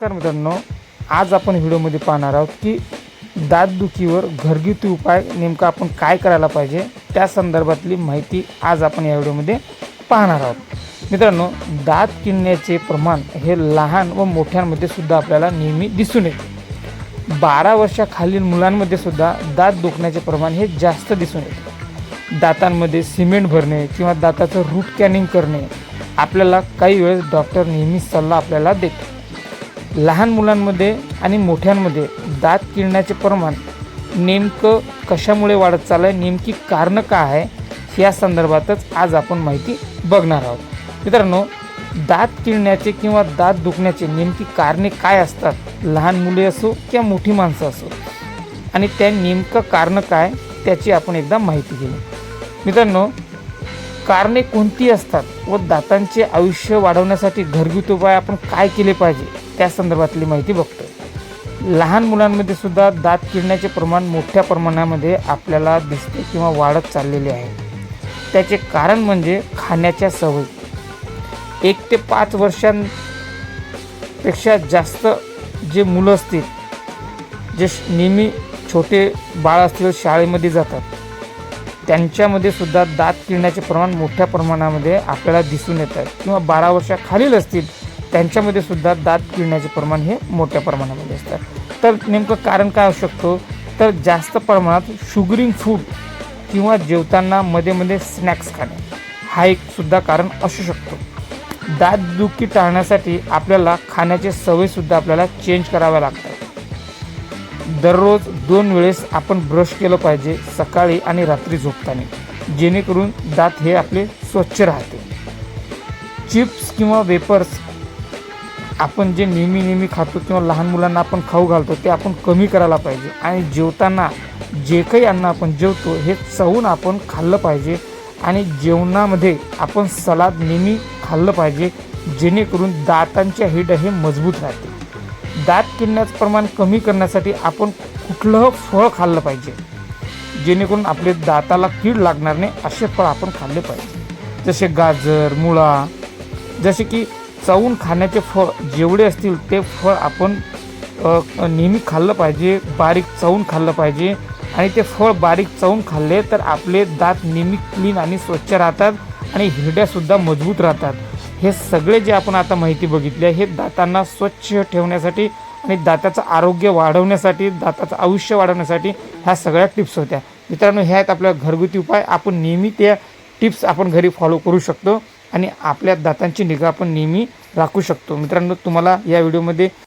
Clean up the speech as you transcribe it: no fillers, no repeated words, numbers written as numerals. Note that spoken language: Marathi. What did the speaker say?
तर मित्रांनो, आज आपण व्हिडिओमध्ये पाहणार आहोत की दातदुखीवर घरगुती उपाय नेमका आपण काय करायला पाहिजे, त्या संदर्भातली माहिती आज आपण या व्हिडिओमध्ये पाहणार आहोत। मित्रांनो, दात किडण्याचे प्रमाण हे लहान व मोठ्यांमध्ये सुद्धा आपल्याला नेहमी दिसून येते। 12 वर्षाखालील मुलांमध्ये सुद्धा दात दुखण्याचे प्रमाण हे जास्त दिसून येते। दातांमध्ये सिमेंट भरणे किंवा दाताचं रूट कॅनिंग करणे आपल्याला काही वेळेस डॉक्टर नेहमी सल्ला आपल्याला देते। लहान मुलांमध्ये आणि मोठ्यांमध्ये दात किडण्याचे प्रमाण नेमकं कशामुळे वाढत चाललं आहे, नेमकी कारणं काय आहे, या संदर्भातच आज आपण माहिती बघणार आहोत। मित्रांनो, दात किडण्याचे किंवा दात दुखण्याचे नेमकी कारणे काय असतात, लहान मुले असो किंवा मोठी माणसं असो, आणि त्या नेमकं कारणं काय त्याची आपण एकदा माहिती घेऊ। मित्रांनो, कारणे कोणती असतात व दातांचे आयुष्य वाढवण्यासाठी घरगुती उपाय आपण काय केले पाहिजे, त्या संदर्भातली माहिती बघतोय। लहान मुलांमध्ये सुद्धा दात किडण्याचे प्रमाण मोठ्या प्रमाणामध्ये आपल्याला दिसते किंवा वाढत चाललेले आहे। त्याचे कारण म्हणजे खाण्याच्या सवयी। 1 ते 5 वर्षांपेक्षा जास्त जे मुलं असतील, जे नेहमी छोटे बाळ असतील, शाळेमध्ये जातात, त्यांच्यामध्ये सुद्धा दात किडण्याचे प्रमाण मोठ्या प्रमाणामध्ये आपल्याला दिसून येतात, किंवा 12 वर्षाखालील असतील त्यांच्यामध्ये सुद्धा दात किडण्याचे प्रमाण हे मोठ्या प्रमाणामध्ये असतात। तर नेमकं कारण काय असू शकतो, तर जास्त प्रमाणात शुगरिंग फूड किंवा जेवताना मध्ये मध्ये स्नॅक्स खाणे हा एक सुद्धा कारण असू शकतो। दात दुखी टाळण्यासाठी आपल्याला खाण्याचे सवयीसुद्धा आपल्याला चेंज कराव्या लागतात। दररोज 2 वेळेस आपण ब्रश केलं पाहिजे, सकाळी आणि रात्री झोपताना, जेणेकरून दात हे आपले स्वच्छ राहते। चिप्स किंवा वेपर्स आपण जे नेहमी खातो किंवा लहान मुलांना आपण खाऊ घालतो ते आपण कमी करायला पाहिजे, आणि जेवताना जे काही अन्न आपण जेवतो हे चवून आपण खाल्लं पाहिजे, आणि जेवणामध्ये आपण सलाद नेहमी खाल्लं पाहिजे, जेणेकरून दातांच्या हिड हे मजबूत राहते। दात किडण्याचं प्रमाण कमी करण्यासाठी आपण कुठलं फळ खाल्लं पाहिजे, जेणेकरून आपले दाताला कीड लागणार नाही असे फळ आपण खाल्ले पाहिजे, जसे गाजर, मुळा, जसे की चावून खाण्याचे फळ जेवढे असतील ते फळ आपण नेहमी खाल्लं पाहिजे, बारीक चावून खाल्लं पाहिजे, आणि ते फळ बारीक चावून खाल्ले तर आपले दात नेहमी क्लीन आणि स्वच्छ राहतात, आणि हिरड्यासुद्धा मजबूत राहतात। हे सगळे जे आपण आता माहिती बघितली आहे, हे दातांना स्वच्छ ठेवण्यासाठी आणि दाताचं आरोग्य वाढवण्यासाठी, दाताचं आयुष्य वाढवण्यासाठी ह्या सगळ्या टिप्स होत्या। मित्रांनो, ह्या आहेत आपल्या घरगुती उपाय। आपण नेहमी त्या टिप्स आपण घरी फॉलो करू शकतो, आणि आपल्या दातांची निगा आपण नेहमी राखू शकतो। मित्रांनो, तुम्हाला या व्हिडिओमध्ये